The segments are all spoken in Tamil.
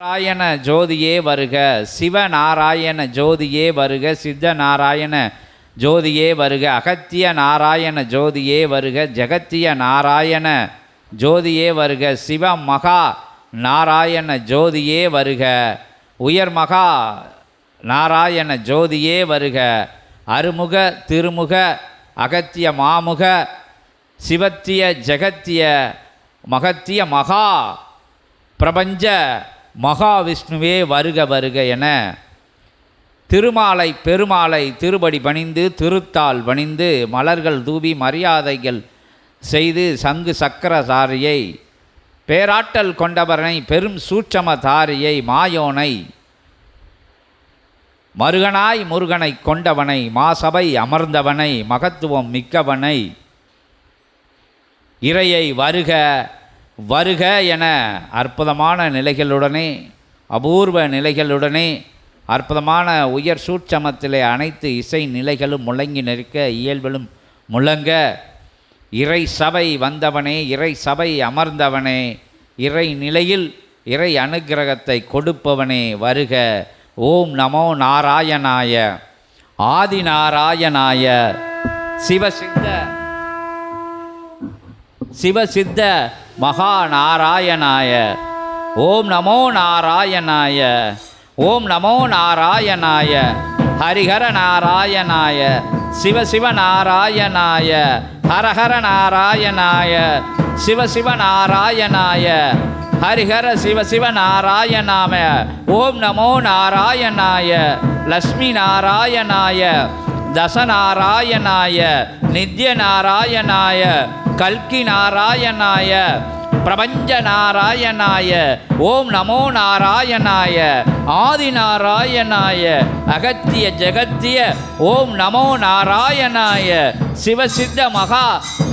நாராயண ஜோதியே வருக, சிவநாராயண ஜோதியே வருக, சித்த நாராயண ஜோதியே வருக, அகத்திய நாராயண ஜோதியே வருக, ஜெகத்திய நாராயண ஜோதியே வருக, சிவ மகா நாராயண ஜோதியே வருக, உயர் மகா நாராயண ஜோதியே வருக, அருமுக திருமுக அகத்திய மாமுக சிவத்திய ஜெகத்திய மகத்திய மகா பிரபஞ்ச மகாவிஷ்ணுவே வருக வருக என திருமாலை பெருமாளை திருபடி பணிந்து திருத்தால் பணிந்து மலர்கள் தூவி மரியாதைகள் செய்து சங்கு சக்கரதாரியை பேராற்றல் கொண்டவனை பெரும் சூட்சமதாரியை மாயோனை மருகனாய் முருகனை கொண்டவனை மாசபை அமர்ந்தவனை மகத்துவம் மிக்கவனை இறையை வருக வருக என அற்புதமான நிலைகளுடனே அபூர்வ நிலைகளுடனே அற்புதமான உயர் சூட்சமத்திலே அனைத்து இசை நிலைகளும் முழங்கி நிற்க இயல்பிலும் முழங்க இறை சபை வந்தவனே, இறை சபை அமர்ந்தவனே, இறை நிலையில் இறை அனுக்கிரகத்தை கொடுப்பவனே வருக. ஓம் நமோ நாராயணாய ஆதிநாராயணாய சிவசித்த மகா நாராயணாய. ஓம் நமோ நாராயணாய, ஓம் நமோ நாராயணாய, ஹரிஹர நாராயணாய, சிவசிவ நாராயணாய, ஹரஹர நாராயணாய, சிவசிவ நாராயணாய, ஹரிஹர சிவசிவ நாராயணாம. ஓம் நமோ நாராயணாய, லக்ஷ்மி நாராயணாய, தசநாராயணாய, நித்ய நாராயணாய, கல்கி நாராயணாய, பிரபஞ்ச நாராயணாய. ஓம் நமோ நாராயணாய ஆதி நாராயணாய, அகத்திய ஜெகத்திய. ஓம் நமோ நாராயணாய சிவசித்த மகா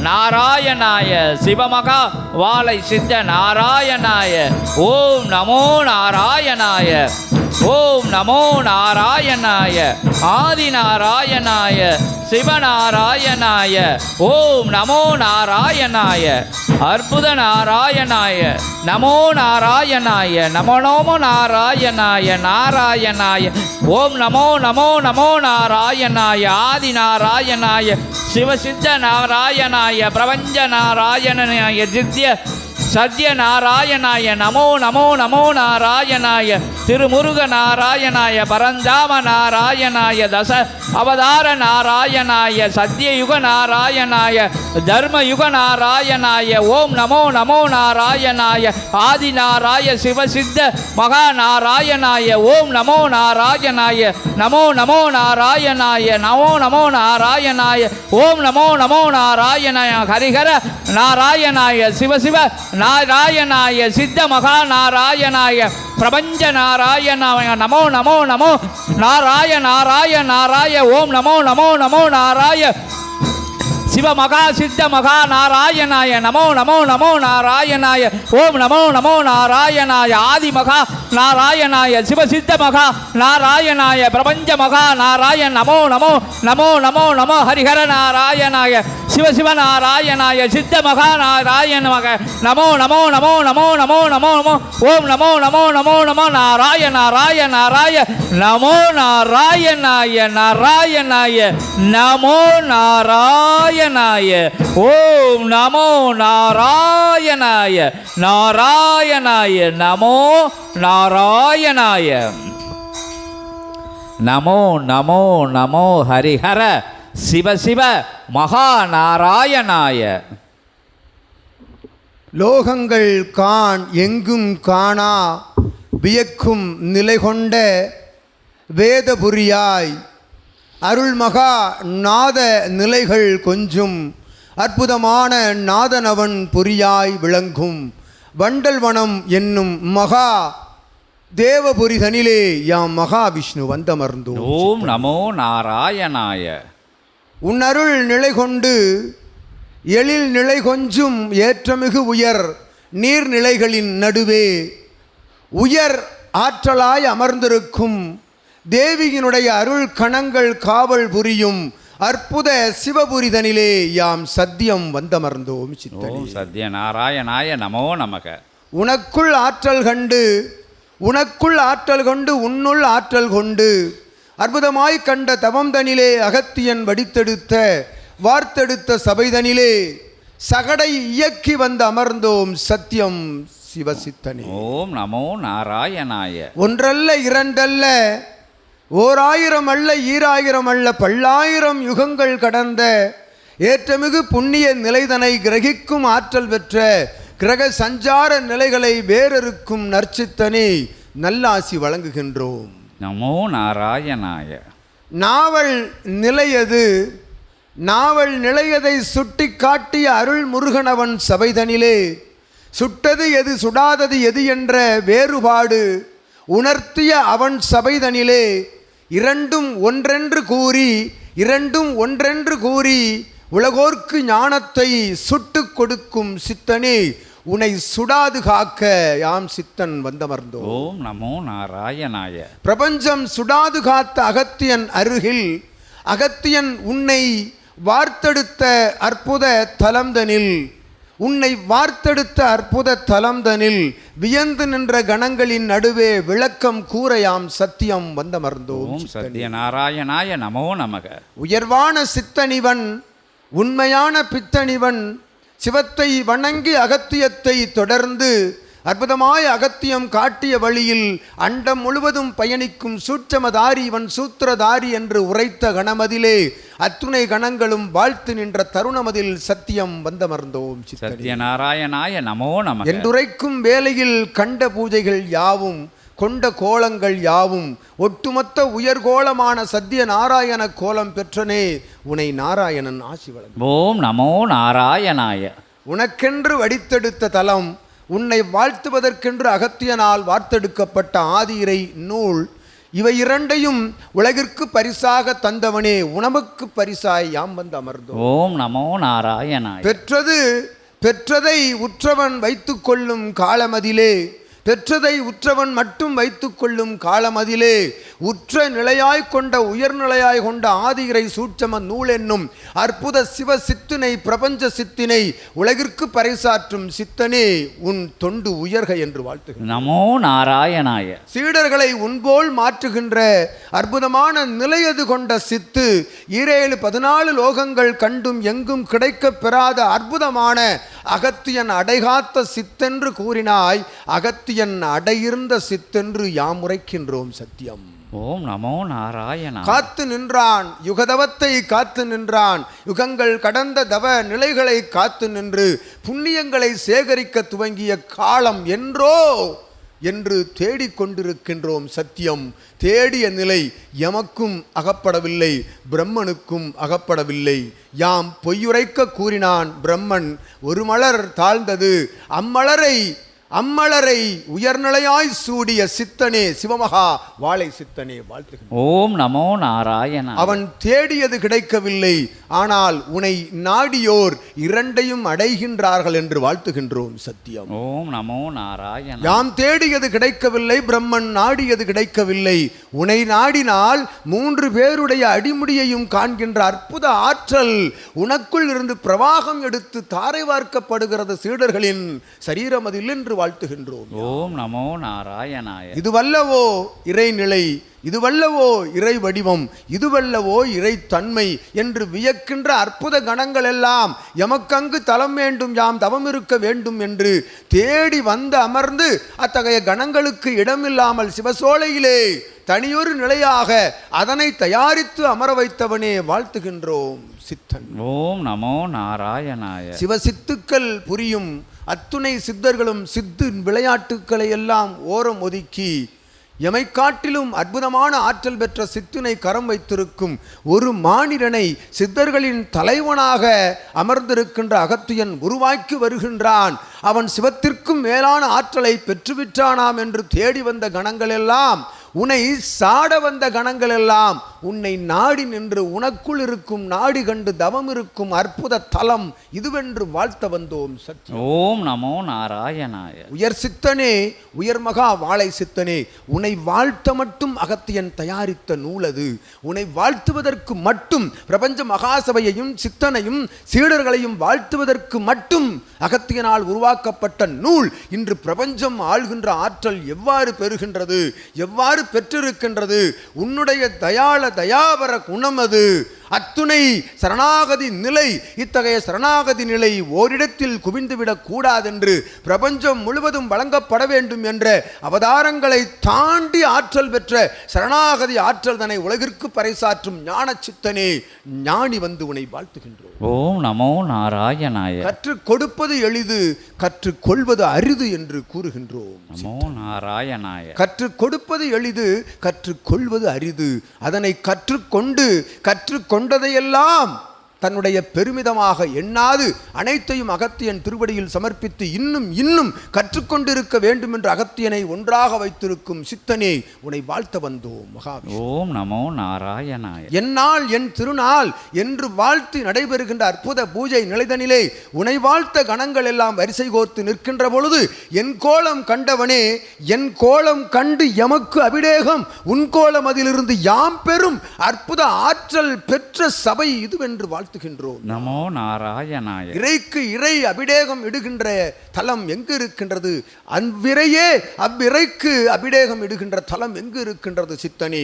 நாராயணாய, சிவமகா வாழை சித்த நாராயணாய. ஓம் நமோ நாராயணாய, ஓம் நமோ நாராயணாய ஆதி நாராயணாய, சிவநாராயணாய. ஓம் நமோ நாராயணாய அற்புத நாராயணாய, நமோ நாராயணாய, நமோ நமோ நாராயணாய நாராயணாய. ஓம் நமோ நமோ நமோ நாராயணாய ஆதி நாராயணாய, சிவசித்த நாராயணாய, பிரபஞ்ச நாராயணனாய, தித்ய சத்ய நாராயணாய. நமோ நமோ நமோ நாராயணாய, திருமுருக நாராயணாய, பரந்தாம நாராயணாய, தச அவதார நாராயணாய, சத்யயுக நாராயணாய, தர்மயுக நாராயணாய. ஓம் நமோ நமோ நாராயணாய ஆதி நாராய, சிவசித்த மகா நாராயணாய. ஓம் நமோ நாராயணாய, நமோ நமோ நாராயணாய, நமோ நமோ நாராயணாய. ஓம் நமோ நமோ நாராயணாய, ஹரிஹர நாராயணாய, சிவசிவ நாராயணாய, சித்த மகா நாராயணாய, பிரபஞ்ச நாராயணாய. நமோ நமோ நமோ நாராய நாராய நாராய. ஓம் நமோ நமோ நமோ நாராய சிவ மகா சித்த மகா நாராயணாய. நமோ நமோ நமோ நாராயணாய. ஓம் நமோ நமோ நாராயணாய ஆதி மகா நாராயணாய, சிவசித்த மகா நாராயணாய, பிரபஞ்ச மகா நாராயண. நமோ நமோ நமோ நமோ நமோ ஹரிஹர நாராயணாய, சிவசிவ நாராயணாய, சித்த மகா நாராயண மக. நமோ நமோ நமோ நமோ நமோ நமோ நமோ. ஓம் நமோ நமோ நமோ நமோ நாராய நாராய நாராய. நமோ நாராயணாய நாராயணாய, நமோ நாராயணாய. ஓம் நமோ நாராயணாய நாராயணாய, நமோ நாராயணாய. நமோ நமோ நமோ ஹரிஹர சிவசிவ மகா நாராயணாய. லோகங்கள் காண் எங்கும் காணா வியக்கும் நிலை கொண்ட வேதபுரியாய், அருள்மகா நாத நிலைகள் கொஞ்சும் அற்புதமான நாதனவன் பொறியாய் விளங்கும் வண்டல்வனம் என்னும் மகா தேவபுரிதனிலே யாம் மகாவிஷ்ணு வந்தமர்ந்தோம். ஓம் நமோ நாராயணாய. உன் அருள் நிலை கொண்டு எழில் நிலை கொஞ்சும் ஏற்றமிகு உயர் நீர்நிலைகளின் நடுவே உயர் ஆற்றலாய் அமர்ந்திருக்கும் தேவியினுடைய அருள் கணங்கள் காவல் புரியும் அற்புத சிவபுரிதனிலே யாம் சத்தியம் வந்தமர்ந்தோம். சித்தனே சத்ய நாராயணாய நமோ நமக. உனக்குள் ஆற்றல் கண்டு உனக்குள் ஆற்றல் கொண்டு உன்னுள் ஆற்றல் கொண்டு அற்புதமாய் கண்ட தவம்தனிலே அகத்தியன் வடித்தெடுத்த வார்த்தெடுத்த சபைதனிலே சகடை இயக்கி வந்து அமர்ந்தோம் சத்தியம் சிவசித்தனே. ஓம் நமோ நாராயணாய. ஒன்றல்ல இரண்டல்ல 1000 அல்ல 2000 அல்ல பல்லாயிரம் யுகங்கள் கடந்த ஏற்றமிகு புண்ணிய நிலைதனை கிரகிக்கும் ஆற்றல் பெற்ற கிரக சஞ்சார நிலைகளை வேறறுக்கும் நற்சித்தனே நல்லாசி வழங்குகின்றோம். நமோ நாராயணாய. நாவல் நிலையது நாவல் நிலையதை சுட்டி காட்டிய அருள் முருகனவன் சபைதனிலே சுட்டது எது சுடாதது எது என்ற வேறுபாடு உணர்த்திய அவன் சபைதனிலே இரண்டும் ஒன்றென்று கூறி உலகோர்க்கு ஞானத்தை சுட்டு கொடுக்கும் சித்தனே உனை சுடாது காக்க யாம் சித்தன் வந்தமர்ந்தோம். ஓம் நமோ நாராயணாய. பிரபஞ்சம் சுடாது காத்த அகத்தியன் அருகில் அகத்தியன் உன்னை வார்த்தெடுத்த அற்புத தலம்தனில் வியந்து நின்ற கணங்களின் நடுவே விளக்கம் கூறையாம் சத்தியம் வந்தமர்ந்தோம். சத்யநாராயணாய நமோ நமக. உயர்வான சித்தனிவன் உண்மையான பித்தனிவன் சிவத்தை வணங்கி அகத்தியத்தை தொடர்ந்து அற்புதமாய் அகத்தியம் காட்டிய வழியில் அண்டம் முழுவதும் பயணிக்கும் சூட்சமதாரி இவன் சூத்திரதாரி என்று உரைத்த கணமதிலே அத்துணை கணங்களும் வாழ்த்து நின்ற தருணமதில் சத்தியம் வந்தமர்ந்தோம். சத்யநாராயணாய நமோ நமக என்றுரைக்கும் வேளையில் கண்ட பூஜைகள் யாவும் கொண்ட கோலங்கள் யாவும் ஒட்டுமொத்த உயர்கோலமான சத்திய நாராயண கோலம் பெற்றனே உனை நாராயணன் ஆசி வழங்கும். ஓம் நமோ நாராயணாய. உனக்கென்று வடித்தெடுத்த தலம் உன்னை வாழ்த்துவதற்கென்று அகத்தியனால் வார்த்தெடுக்கப்பட்ட ஆதியிறை நூல் இவை இரண்டையும் உலகிற்கு பரிசாக தந்தவனே உணவுக்கு பரிசாய் யாம் வந்து அமர்ந்தோம். ஓம் நமோ நாராயணாய. பெற்றதை உற்றவன் வைத்து கொள்ளும் காலமதிலே பெற்றதை உற்றவன் மட்டும் வைத்து கொள்ளும் காலமதிலே உற்ற நிலையாய் கொண்ட உயர்நிலையாய் கொண்ட ஆதியிறை சூட்சம நூல் என்னும் அற்புத சிவ சித்தினை பிரபஞ்ச சித்தினை உலகிற்கு பறைசாற்றும் சித்தனே உன் தொண்டு உயர்க என்று வாழ்த்துகிறேன். நமோ நாராயணாய. சீடர்களை உன்போல் மாற்றுகின்ற அற்புதமான நிலையது கொண்ட சித்து 14 லோகங்கள் கண்டும் எங்கும் கிடைக்க பெறாத அற்புதமான அகத்தியன் அடைகாத்த சித்தென்று கூறினாய். அகத்தியன் அடையிருந்த சித்தென்று யாம் உரைக்கின்றோம் சத்தியம். ஓம் நமோ நாராயணா. காத்து நின்றான் யுகதவத்தை காத்து நின்றான் யுகங்கள் கடந்த தவ நிலைகளை காத்து நின்று புண்ணியங்களை சேகரிக்க துவங்கிய காலம் என்றோ என்று தேடிக்கொண்டிருக்கின்றோம் சத்தியம். தேடிய நிலை எமக்கும் அகப்படவில்லை பிரம்மனுக்கும் அகப்படவில்லை. யாம் பொய்யுரைக்க கூறினான் பிரம்மன் ஒரு மலர் தாழ்ந்தது அம்மலரை உயர்நிலையாய் சூடிய சித்தனே சிவமகா வாழை சித்தனே வாழ்த்துகிறேன். ஓம் நமோ நாராயணா. அவன் தேடியது கிடைக்கவில்லை ஆனால் உனை நாடியோர் இரண்டையும் அடைகின்றார்கள் என்று வாழ்த்துகின்றோம் சத்தியம். ஓம் நமோ நாராயணா. யாம் தேடியது கிடைக்கவில்லை பிரம்மன் நாடியது கிடைக்கவில்லை. உனை நாடினால் 3 பேருடைய அடிமுடியையும் காண்கின்ற அற்புத ஆற்றல் உனக்குள் இருந்து பிரவாகம் எடுத்து தாரை வார்க்கப்படுகிறது சீடர்களின் சரீரமதில் என்று வாழ்த்துகின்றோம். ஓம் நமோ நாராயணாய. இதுவல்லவோ இறைநிலை இதுவல்லவோ இறை வடிவம் இதுவல்லவோ இறை தன்மை என்று வியக்கின்ற அற்புத கணங்கள் எல்லாம் எமக்கங்கு தலம் வேண்டும் யாம் தவம் இருக்க வேண்டும் என்று தேடி வந்து அமர்ந்து அத்தகைய கணங்களுக்கு இடமில்லாமல் சிவசோலையிலே தனியொரு நிலையாக அதனை தயாரித்து அமர வைத்தவனே வாழ்த்துகின்றோம் சித்தன். ஓம் நமோ நாராயணாய. சிவசித்துக்கள் புரியும் அத்துணை சித்தர்களும் சித்து விளையாட்டுக்களை எல்லாம் ஓரம் ஒதுக்கி எமை காட்டிலும் அற்புதமான ஆற்றல் பெற்ற சித்தினை கரம் வைத்திருக்கும் ஒரு மானிடனை சித்தர்களின் தலைவனாக அமர்ந்திருக்கின்ற அகத்தியன் உருவாக்கி வருகின்றான். அவன் சிவத்திற்கும் மேலான ஆற்றலை பெற்றுவிட்டானாம் என்று தேடி வந்த கணங்கள் எல்லாம் உனை சாட வந்த கணங்கள் எல்லாம் உன்னை நாடி நின்று உனக்குள் இருக்கும் நாடி கண்டு தவம் இருக்கும் அற்புத தலம் இதுவென்று வாழ்த்த வந்தோம். சத்தியம். ஓம் நமோ நாராயணாய. உயர் சித்தனே, உயர் மகா வாழை சித்தனே, உன்னை வாழ்த்த மட்டும் அகத்தியன் தயாரித்த நூல் அது. உன்னை வாழ்த்துவதற்கு மட்டும் பிரபஞ்ச மகாசபையையும் சித்தனையும் சீடர்களையும் வாழ்த்துவதற்கு மட்டும் அகத்தியனால் உருவாக்கப்பட்ட நூல் இன்று பிரபஞ்சம் ஆள்கின்ற ஆற்றல் எவ்வாறு பெறுகின்றது, எவ்வாறு பெற்றிருக்கின்றது? உன்னுடைய தயாள தயாபர குணம் அது. அத்துணை சரணாகதி நிலை, இத்தகைய சரணாகதி நிலை ஓரிடத்தில் குவிந்துவிடக் கூடாதென்று பிரபஞ்சம் முழுவதும் வழங்கப்பட வேண்டும் என்ற அவதாரங்களை தாண்டி ஆற்றல் பெற்ற சரணாகதி ஆற்றல் தன்னை உலகிற்கு பறைசாற்றும் ஞான சித்தனே, ஞானி வந்து உன்னை வாழ்த்துகின்றோம். ஓம் நமோ நாராயணாய. கற்றுக் கொடுப்பது எளிது, கற்றுக் கொள்வது அரிது என்று கூறுகின்றோம். நமோ நாராயணாய. கற்றுக் கொடுப்பது எளிது, கற்றுக் கொள்வது அரிது. அதனை கற்றுக்கொண்டு கற்றுக்கொண்டதையெல்லாம் தன்னுடைய பெருமிதமாக எண்ணாது அனைத்தையும் அகத்தியன் திருவடியில் சமர்ப்பித்து இன்னும் இன்னும் கற்றுக்கொண்டிருக்க வேண்டும் என்று அகத்தியனை ஒன்றாக வைத்திருக்கும் சித்தனே, உன்னை வாழ்த்த வந்தோம். மகாவிஷ்ணு. ஓம் நமோ நாராயணாய. என்னால் என் திருநாள் என்று வாழ்த்து நடைபெறுகின்ற அற்புத பூஜை நிலைதனிலே உன்னை வாழ்த்த கணங்கள் எல்லாம் வரிசை கோர்த்து நிற்கின்ற பொழுது, என் கோலம் கண்டவனே, என் கோலம் கண்டு எமக்கு அபிடேகம், உன் கோலம் அதிலிருந்து யாம் பெறும் அற்புத ஆற்றல் பெற்ற சபை இதுவென்று வாழ்த்து. நமோ நாராயணாய. இறைக்கு இறை அபிடேகம் இடுகின்ற தலம் எங்கு இருக்கின்றது? அவ்விரையே அவ்விறைக்கு அபிடேகம் இடுகின்ற தலம் எங்கு இருக்கின்றது? சித்தனே,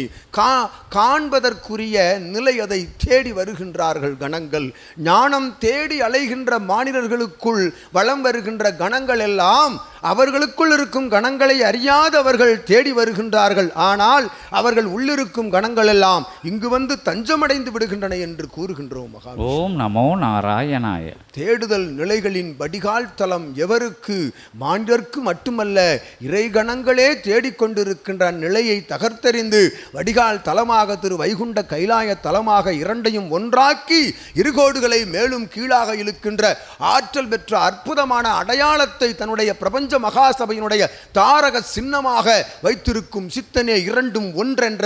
காண்பதற்குரிய நிலை அதை தேடி வருகின்றார்கள் கணங்கள். ஞானம் தேடி அலைகின்ற மானிடர்களுக்குள் வலம் வருகின்ற கணங்கள் எல்லாம் அவர்களுக்குள் இருக்கும் கணங்களை அறியாதவர்கள் தேடி வருகின்றார்கள். ஆனால் அவர்கள் உள்ளிருக்கும் கணங்கள் எல்லாம் இங்கு வந்து தஞ்சமடைந்து விடுகின்றன என்று கூறுகின்றோம். மகா. ஓம் நமோ நாராயணாய. தேடுதல் நிலைகளின் வடிகால் தலம் எவருக்கு? மாண்டற்கு மட்டுமல்ல, இறை கணங்களே தேடிக்கொண்டிருக்கின்ற நிலையை தகர்த்தெறிந்து வடிகால் தலமாக திரு வைகுண்ட கைலாய தலமாக இரண்டையும் ஒன்றாக்கி இருகோடுகளை மேலும் கீழாக இழுக்கின்ற ஆற்றல் பெற்ற அற்புதமான அடையாளத்தை தன்னுடைய பிரபஞ்ச மகாசபையினுடைய தாரக சின்னமாக வைத்திருக்கும் சித்தனே, இரண்டும் ஒன்றென்ற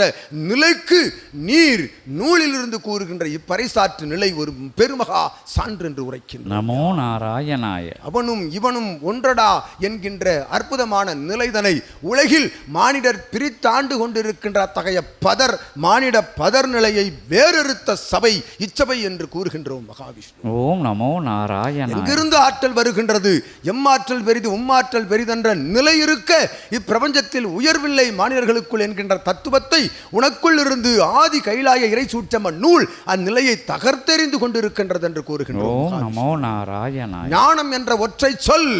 நிலைக்கு நீர் நூலிலிருந்து கூறுகின்ற இப்பறைசாற்று நிலை ஒரு பெருமகா சான்று என்று உரைக்கின்ற. நமோ நாராயணாய. அவனும் இவனும் ஒன்றடா என்கின்ற அற்புதமான நிலைதனை உலகில் மானிடர் பிரித்தாண்டு கொண்டிருக்கின்ற அத்தகைய பதர் மானிட பதர் நிலையை வேறறுத்த சபை இச்சபை என்று கூறுகின்றோம். மகாவிஷ்ணு. ஓம் நமோ நாராயணாய. எங்கிருந்து ஆற்றல் வருகின்றது? எம்மாற்றல் பெரிது உம்மாற்றல் பெரிதென்ற நிலை இருக்க இப்பிரபஞ்சத்தில் உயர்வில்லை மானிடர்களுக்குள் என்கின்ற தத்துவத்தை உனக்குள் இருந்து ஆதி கைலாய இறை சூட்சம நூல் அந்நிலையை தகர்த்தெறிந்து கொண்டிருக்கின்றது என்று கூறுகின்றோம். நமோ நாராயணாய. ஞானம் என்ற ஒற்றை சொல்,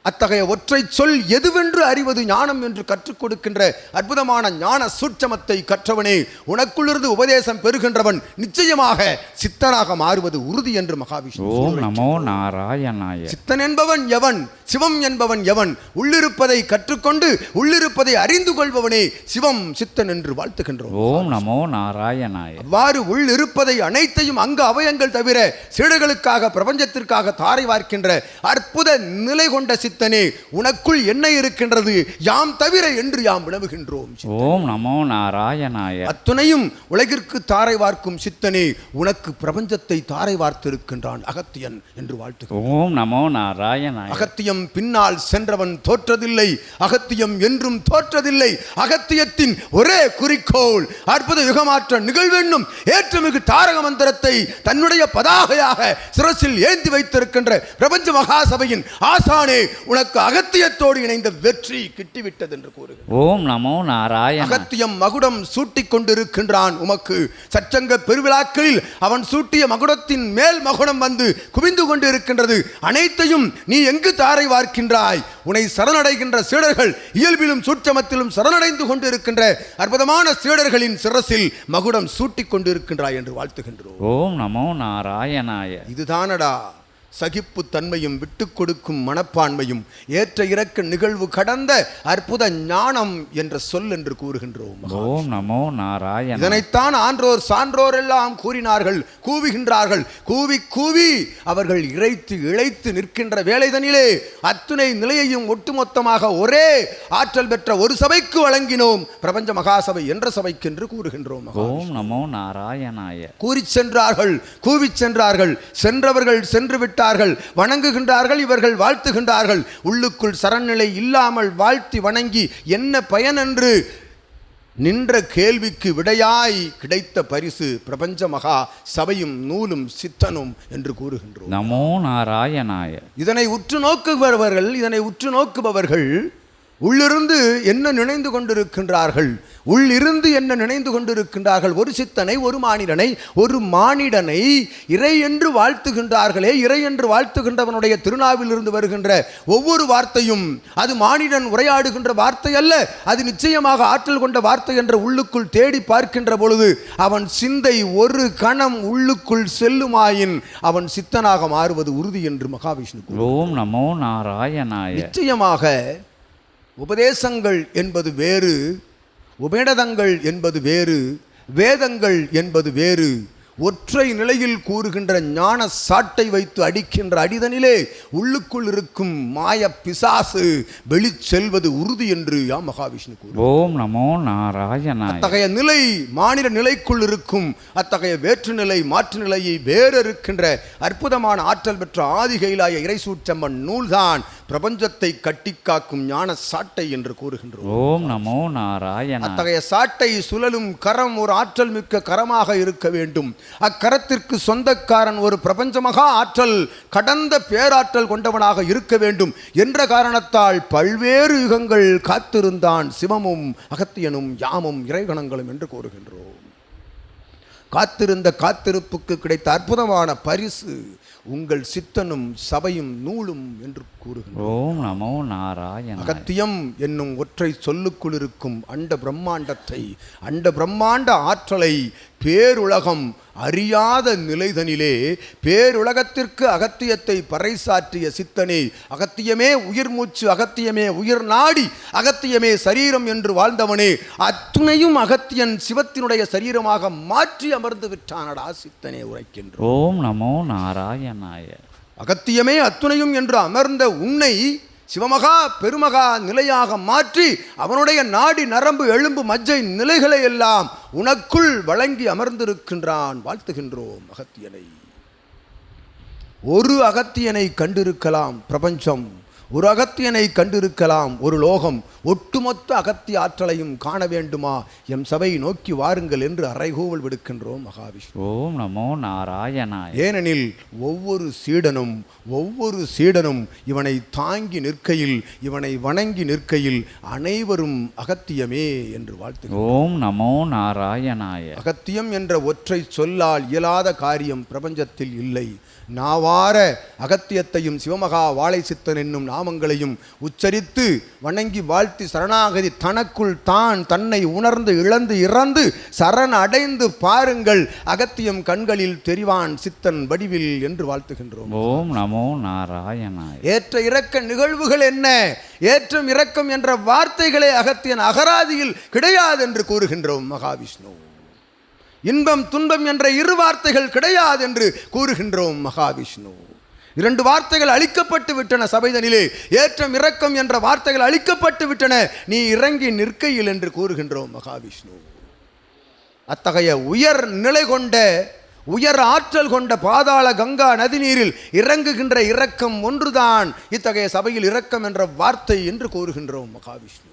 அத்தகைய ஒற்றை சொல் எதுவென்று அறிவது ஞானம் என்று கற்றுக் கொடுக்கின்ற அற்புதமான ஞான சூட்சமத்தை கற்றவனே, உனக்குள்ளிருந்து உபதேசம் பெறுகின்றவன் நிச்சயமாக சித்தனாக மாறுவது உறுதி என்று மகாவிஷ்ணு. ஓம் நமோ நாராயணாய. சித்தன் என்பவன் எவன்? சிவம் என்பவன் எவன்? உள்ளிருப்பதை கற்றுக்கொண்டு உள்ளிருப்பதை அறிந்து கொள்பவனே சிவம் சித்தன் என்று வாழ்த்துகின்றோம். ஓம் நமோ நாராயணாய. அவ்வாறு உள்ளிருப்பதை அனைத்தையும் அங்கு அவயங்கள் தவிர சீடர்களுக்காக பிரபஞ்சத்திற்காக தாரை வார்க்கின்ற அற்புத நிலை கொண்ட சித்தனே, உனக்குள் என்ன இருக்கின்றது யாம் தவிர என்று யாம் வினவுகின்றோம். ஓம் நமோ நாராயணாய. அத்துணையும் உலகிற்கு தாரை வார்க்கும் சித்தனே, உனக்கு பிரபஞ்சத்தை தாரை வார்த்திருக்கின்றான் அகத்தியன் என்று வாழ்த்துகிறோம். ஓம் நமோ நாராயணாய. அகத்தியம் பின்னால் சென்றவன் தோற்றதில்லை, அகத்தியம் என்றும் தோற்றதில்லை. அகத்தியத்தின் ஒரே குறிக்கோள் அற்புத யுகமாற்ற நிகழ்வென்னும் ஏற்றுமிகு தாரக மந்திரத்தை தன்னுடைய பதாகையாக சிரசில் ஏந்தி வைத்திருக்கின்ற பிரபஞ்ச மகாசபையின் ஆசானே, உனக்கு அகத்தியத்தோடு இணைந்த வெற்றி கிட்டிவிட்டது என்று கூறுகிறார். ஓம் நமோ நாராயண. அகத்தியம் மகுடம் சூட்டிக் கொண்டிருக்கின்றான் உமக்கு. சச்சங்க பெருவிழாக்களில் அவன் சூட்டிய மகுடத்தின் மேல் மகுடம் வந்து குவிந்து கொண்டிருக்கின்றது. அனைத்தையும் நீ எங்கு தாரை வார்க்கின்றாய்? உன்னை சரணடைகின்ற சீடர்கள் இயல்பிலும் சூட்சமத்திலும் சரணடைந்து கொண்டிருக்கின்ற அற்புதமான சீடர்களின் சிரசில் மகுடம் சூட்டிக் கொண்டிருக்கின்றாய் என்று வாழ்த்துகின்றோம். ஓம் நமோ நாராயணாய. இதுதானடா சகிப்புத்தன்மையும் விட்டு கொடுக்கும் மனப்பான்மையும் ஏற்ற இறக்க நிகழ்வு கடந்த அற்புத ஞானம் என்ற சொல் என்று கூறுகின்றோம். ஓம் நமோ நாராயண. இதனைத்தான் ஆன்றோர் சான்றோர் எல்லாம் கூறினார்கள், கூவுகின்றார்கள். கூவி கூவி அவர்கள் இழைத்து நிற்கின்ற வேளைதனிலே அத்துணை நிலையையும் ஒட்டுமொத்தமாக ஒரே ஆற்றல் பெற்ற ஒரு சபைக்கு வழங்கினோம், பிரபஞ்ச மகாசபை என்ற சபைக்கு என்று கூறுகின்றோம். ஓம் நமோ நாராயணாய. கூறி சென்றார்கள், கூவி சென்றார்கள். சென்றவர்கள் சென்று விட்டார்கள், வணங்குகின்றார்கள், இவர்கள் வாழ்த்துகின்றார்கள். உள்ளுக்குள் சரநிலை இல்லாமல் வாழ்த்தி வணங்கி என்ன பயன் என்று நின்ற கேள்விக்கு விடையாய் கிடைத்த பரிசு பிரபஞ்ச மகா சபையும் நூலும் சித்தனும் என்று கூறுகின்றோம். நமோ நாராயணாய. இதனை உற்று நோக்குபவர்கள் உள்ளிருந்து என்ன நினைந்து கொண்டிருக்கின்றார்கள்? உள்ளிருந்து என்ன நினைந்து கொண்டிருக்கின்றார்கள்? ஒரு சித்தனை, ஒரு மானிடனை இறை என்று வாழ்த்துகின்றார்களே. இறை என்று வாழ்த்துகின்றவனுடைய திருநாவிலிருந்து வருகின்ற ஒவ்வொரு வார்த்தையும் அது மானிடன் உரையாடுகின்ற வார்த்தை அல்ல, அது நிச்சயமாக ஆற்றல் கொண்ட வார்த்தை என்ற உள்ளுக்குள் தேடி பார்க்கின்ற பொழுது அவன் சிந்தை ஒரு கணம் உள்ளுக்குள் செல்லுமாயின் அவன் சித்தனாக மாறுவது உறுதி என்று மகாவிஷ்ணு. ஓம் நமோ நாராயணாய. நிச்சயமாக உபதேசங்கள் என்பது வேறு, உபநிடதங்கள் என்பது வேறு, வேதங்கள் என்பது வேறு. ஒற்றை நிலையில் கூறுகின்ற ஞான சாட்டை வைத்து அடிக்கின்ற அடிதனிலே உள்ளுக்குள் இருக்கும் மாய பிசாசு வெளிச்செல்வது உறுதி என்று யாம் மகாவிஷ்ணு கூறு. ஓம் நமோ நாராயணாய. அத்தகைய நிலை மாநில நிலைக்குள் இருக்கும். அத்தகைய வேற்று நிலை மாற்று நிலையை வேறு இருக்கின்ற அற்புதமான ஆற்றல் பெற்ற ஆதி கைலாய இறைசூற்றம்மன் நூல்தான் பிரபஞ்சத்தை கட்டி காக்கும் ஞான சாட்டை என்று கூறுகின்றோம். ஓம் நமோ நாராயண. அத்தகைய சாட்டை சுழலும் கரம் ஒரு ஆற்றல் மிக்க கரமாக இருக்க வேண்டும். அக்கரத்திற்கு சொந்தக்காரன் ஒரு பிரபஞ்சமகா ஆற்றல் கடந்த பேராற்றல் கொண்டவனாக இருக்க வேண்டும் என்ற காரணத்தால் பல்வேறு யுகங்கள் காத்திருந்தான் சிவமும் அகத்தியனும் யாமும் இறைகணங்களும் என்று கூறுகின்றோம். காத்திருந்த காத்திருப்புக்கு கிடைத்த அற்புதமான பரிசு உங்கள் சித்தனும் சபையும் நூலும் என்று கூறுகின்றோம். ஓம் நமோ நாராயண. அகத்தியம் என்னும் ஒற்றை சொல்லுக்குள் இருக்கும் அண்ட பிரம்மாண்டத்தை, அண்ட பிரம்மாண்ட ஆற்றலை பேருலகம் அறியாத நிலைதனிலே பேருலகத்திற்கு அகத்தியத்தை பறைசாற்றிய சித்தனே, அகத்தியமே உயிர் மூச்சு, அகத்தியமே உயிர் நாடி, அகத்தியமே சரீரம் என்று வாழ்ந்தவனே, அத்துணையும் அகத்தியன் சிவத்தினுடைய சரீரமாக மாற்றி அமர்ந்து விட்டானடா சித்தனே உரைக்கின்றோம். ஓம் நமோ நாராயணாய. அகத்தியமே அத்துணையும் என்று அமர்ந்த உன்னை சிவமகா பெருமகா நிலையாக மாற்றி அவனுடைய நாடி நரம்பு எலும்பு மஜ்ஜை நிலைகளை எல்லாம் உனக்குள் வழங்கி அமர்ந்திருக்கின்றான். வாழ்த்துகின்றோம் அகத்தியனை. ஒரு அகத்தியனை கண்டிருக்கலாம் பிரபஞ்சம், ஒரு அகத்தியனை கண்டிருக்கலாம் ஒரு லோகம். ஒட்டுமொத்த அகத்திய ஆற்றலையும் காண வேண்டுமா? எம் சபை நோக்கி வாருங்கள் என்று அறைகூவல் விடுக்கின்றோம் மகாவிஷ்ணு. ஓம் நமோ நாராயணாய. ஏனெனில் ஒவ்வொரு சீடனும் இவனை தாங்கி நிற்கையில், இவனை வணங்கி நிற்கையில் அனைவரும் அகத்தியமே என்று வாழ்த்து. ஓம் நமோ நாராயணாய. அகத்தியம் என்ற ஒற்றை சொல்லால் இயலாத காரியம் பிரபஞ்சத்தில் இல்லை. நாவார அகத்தியத்தையும் சிவமகா வாழை சித்தன் என்னும் நாமங்களையும் உச்சரித்து வணங்கி வாழ்த்தி சரணாகதி தனக்குள் தான் தன்னை உணர்ந்து இழந்து இறந்து சரண் அடைந்து பாருங்கள், அகத்தியம் கண்களில் தெரிவான் சித்தன் வடிவில் என்று வாழ்த்துகின்றோம். ஓம் நமோ நாராயணாய. ஏற்ற இறக்க நிகழ்வுகள் என்ன? ஏற்றம் இரக்கம் என்ற வார்த்தைகளே அகத்தியன் அகராதியில் கிடையாது என்று கூறுகின்றோம் மகாவிஷ்ணு. இன்பம் துன்பம் என்ற இரு வார்த்தைகள் கிடையாது என்று கூறுகின்றோம் மகாவிஷ்ணு. இரண்டு வார்த்தைகள் அளிக்கப்பட்டு விட்டன சபைதனிலே. ஏற்றம் இரக்கம் என்ற வார்த்தைகள் அளிக்கப்பட்டு விட்டன, நீ இறங்கி நிற்கையில் என்று கூறுகின்றோம் மகாவிஷ்ணு. அத்தகைய உயர் நிலை கொண்ட உயர் ஆற்றல் கொண்ட பாதாள கங்கா நதிநீரில் இறங்குகின்ற இரக்கம் ஒன்றுதான் இத்தகைய சபையில் இரக்கம் என்ற வார்த்தை என்று கூறுகின்றோம் மகாவிஷ்ணு.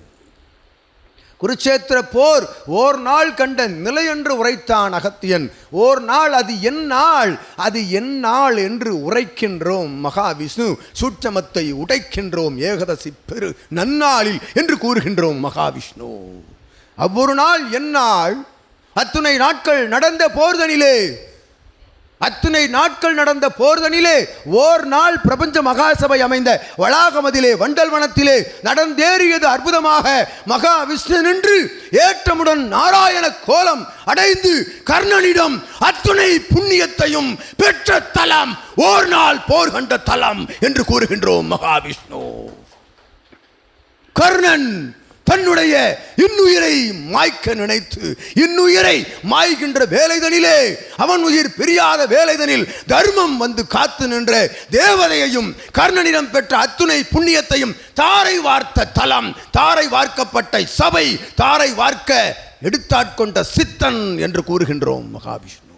குருச்சேத்திர போர் ஓர் நாள் கண்ட நிலை என்று உரைத்தான் அகத்தியன். ஓர் நாள், அது என் நாள், அது என் நாள் என்று உரைக்கின்றோம் மகாவிஷ்ணு. சூட்சமத்தை உடைக்கின்றோம் ஏகதசி பெரு நன்னாளில் என்று கூறுகின்றோம் மகாவிஷ்ணு. அவ்வொரு நாள் என் நாள். அத்துணை நாட்கள் நடந்த போர்தனிலே அத்தனை நாட்கள் நடந்த போர்தனிலே ஓர் நாள் பிரபஞ்ச மகாசபை அமைந்த வளாகமதிலே வண்டல் வனத்திலே நடந்தேறியது அற்புதமாக. மகா விஷ்ணு நின்று ஏற்றமுடன் நாராயண கோலம் அடைந்து கர்ணனிடம் அத்துணை புண்ணியத்தையும் பெற்ற தலம் ஓர் நாள் போர் கண்ட தலம் என்று கூறுகின்றோம். மகாவிஷ்ணு கர்ணன் தன்னுடைய இன்னுயிரை மாய்க்க நினைத்து இன்னுயிரை மாய்கின்ற வேலைதனிலே அவன் உயிர் பிரியாத வேலைதனில் தர்மம் வந்து காத்து நின்ற தேவதையையும் கர்ணனிடம் பெற்ற அத்துணை புண்ணியத்தையும் தாரை வார்த்த தலம், தாரை வார்க்கப்பட்ட சபை, தாரை வார்க்க எடுத்தாட்கொண்ட சித்தன் என்று கூறுகின்றோம். மகாவிஷ்ணு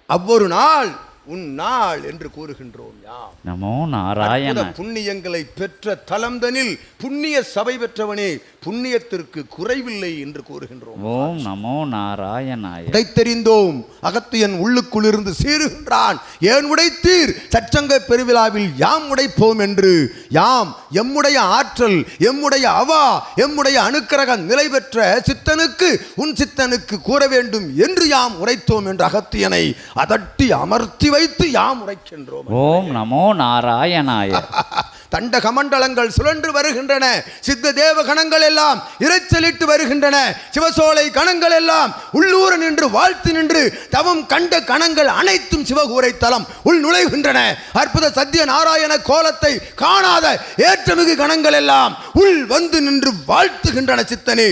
அவ்வொரு நாள் உன் நாள் என்று கூறுகின்றோம். நமோ நாராயண. புண்ணியங்களை பெற்ற தலம்தனில் புண்ணிய சபை பெற்றவனே புண்ணியத்திற்கு குறைவில்லை என்று கூறுகின்றோம். ஓம் நமோ நாராயணாய. உடைத்தெறிந்தோம், அகத்தியன் உள்ளுக்குள் இருந்து சீறுகின்றான். ஏன் உடைத்தீர்? சச்சங்க பெருவிழாவில் யாம் உடைப்போம் என்று. யாம் எம்முடைய ஆற்றல், எம்முடைய அவா, எம்முடைய அனுக்கிரக நிலை பெற்ற சித்தனுக்கு உன் சித்தனுக்கு கூற வேண்டும் என்று யாம் உரைத்தோம் என்று அகத்தியனை அதட்டி அமர்த்தி வைத்து யாம் உரைக்கின்றோம். ஓம் நமோ நாராயணாய. தண்ட கமண்டலங்கள் சுழன்று வருகின்றன. சித்த தேவ கணங்கள் எல்லாம் இரைச்சலிட்டு வருகின்றன. சிவசோலை கணங்கள் எல்லாம் உள்ளூர நின்று வாழ்த்து நின்று தவம் கண்ட கணங்கள் அனைத்தும் சிவகூரை தலம் உள் நுழைகின்றன. அற்புத சத்திய நாராயண கோலத்தை காணாத ஏற்றமிகு கணங்கள் எல்லாம் உள் வந்து நின்று வாழ்த்துகின்றன. சித்தனே,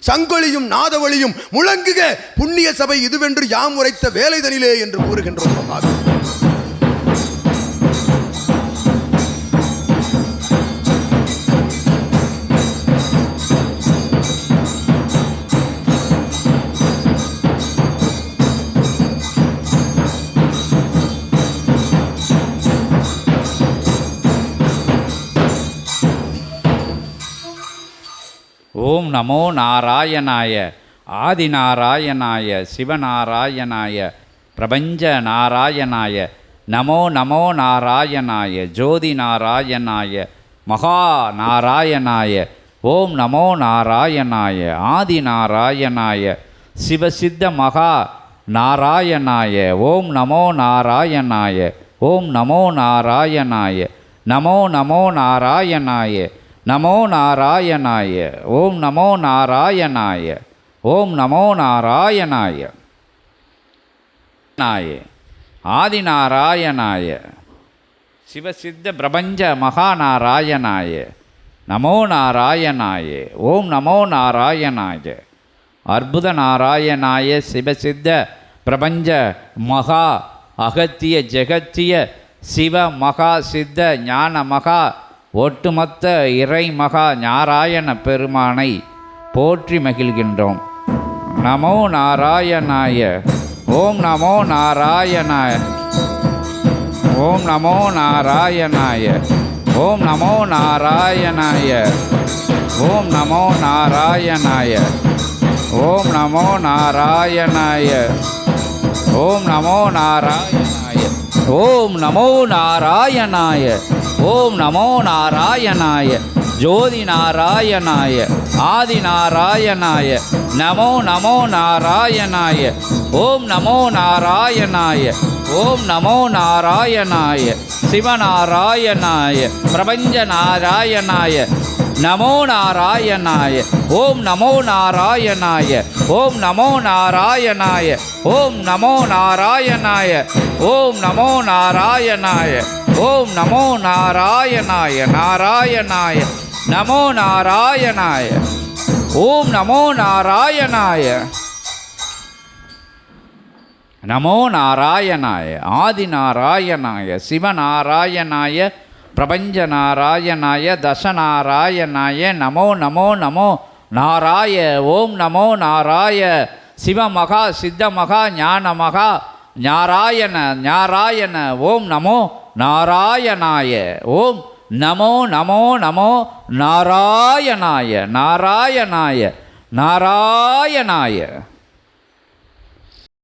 சங்கொலியும் நாதவொலியும் முழங்குக புண்ணிய சபை இதுவென்று யாம் உரைத்த வேலைதனிலே என்று கூறுகின்றோம். ஓம் நமோ நாராயணாய. ஆதிநாராயணாய, சிவநாராயணாய, பிரபஞ்ச நாராயணாய, நமோ நமோ நாராயணாய, ஜோதி நாராயணாய, மகா நாராயணாய. ஓம் நமோ நாராயணாய. ஆதிநாராயணாய, சிவசித்த மகா நாராயணாய. ஓம் நமோ நாராயணாய. ஓம் நமோ நாராயணாய. நமோ நமோ நாராயணாய. நமோ நாராயணாய. ஓம் நமோ நாராயணாய. ஓம் நமோ நாராயணாய. ஆதிநாராயணாய, சிவசித்த பிரபஞ்ச மகாநாராயணாய, நமோ நாராயணாய. ஓம் நமோ நாராயணாய. அற்புத நாராயணாய, சிவசித்த பிரபஞ்ச மகா அகத்திய ஜெகத்திய சிவ மகா சித்த ஞான மகா ஒட்டுமொத்த இறை மகா நாராயண பெருமானை போற்றி மகிழ்கின்றோம். நமோ நாராயணாய. ஓம் நமோ நாராயணாய. ஓம் நமோ நாராயணாய. ஓம் நமோ நாராயணாய. ஓம் நமோ நாராயணாய. ஓம் நமோ நாராயணாய. ஓம் நமோ நாராயணாய. ஓம் நமோ நாராயணாய. ஓம் நமோ நாராயணாய. ஜோதி நாராயணாய, ஆதி நாராயணாய, நமோ நமோ நாராயணாய. ஓம் நமோ நாராயணாய. ஓம் நமோ நாராயணாய. சிவநாராயணாய, பிரபஞ்ச நாராயணாய, நமோ நாராயணாய. ஓம் நமோ நாராயணாய. ஓம் நமோ நாராயணாய. ஓம் நமோ நாராயணாய. ஓம் நமோ நாராயணாய. ஓம் நமோ நாராயணாய. நாராயணாய நமோ நாராயணாய. ஓம் நமோ நாராயணாய. நமோ நாராயணாய. ஆதி நாராயணாய, சிவநாராயணாய, பிரபஞ்ச நாராயணாய, தசநாராயணாய, நமோ நமோ நமோ நாராய. ஓம் நமோ நாராய. சிவமகா சித்தமகா ஞானமகா நாராயண நாராயண. ஓம் நமோ நாராயணாய. ஓம் நமோ நமோ நமோ நாராயணாய. நாராயணாய நாராயணாய.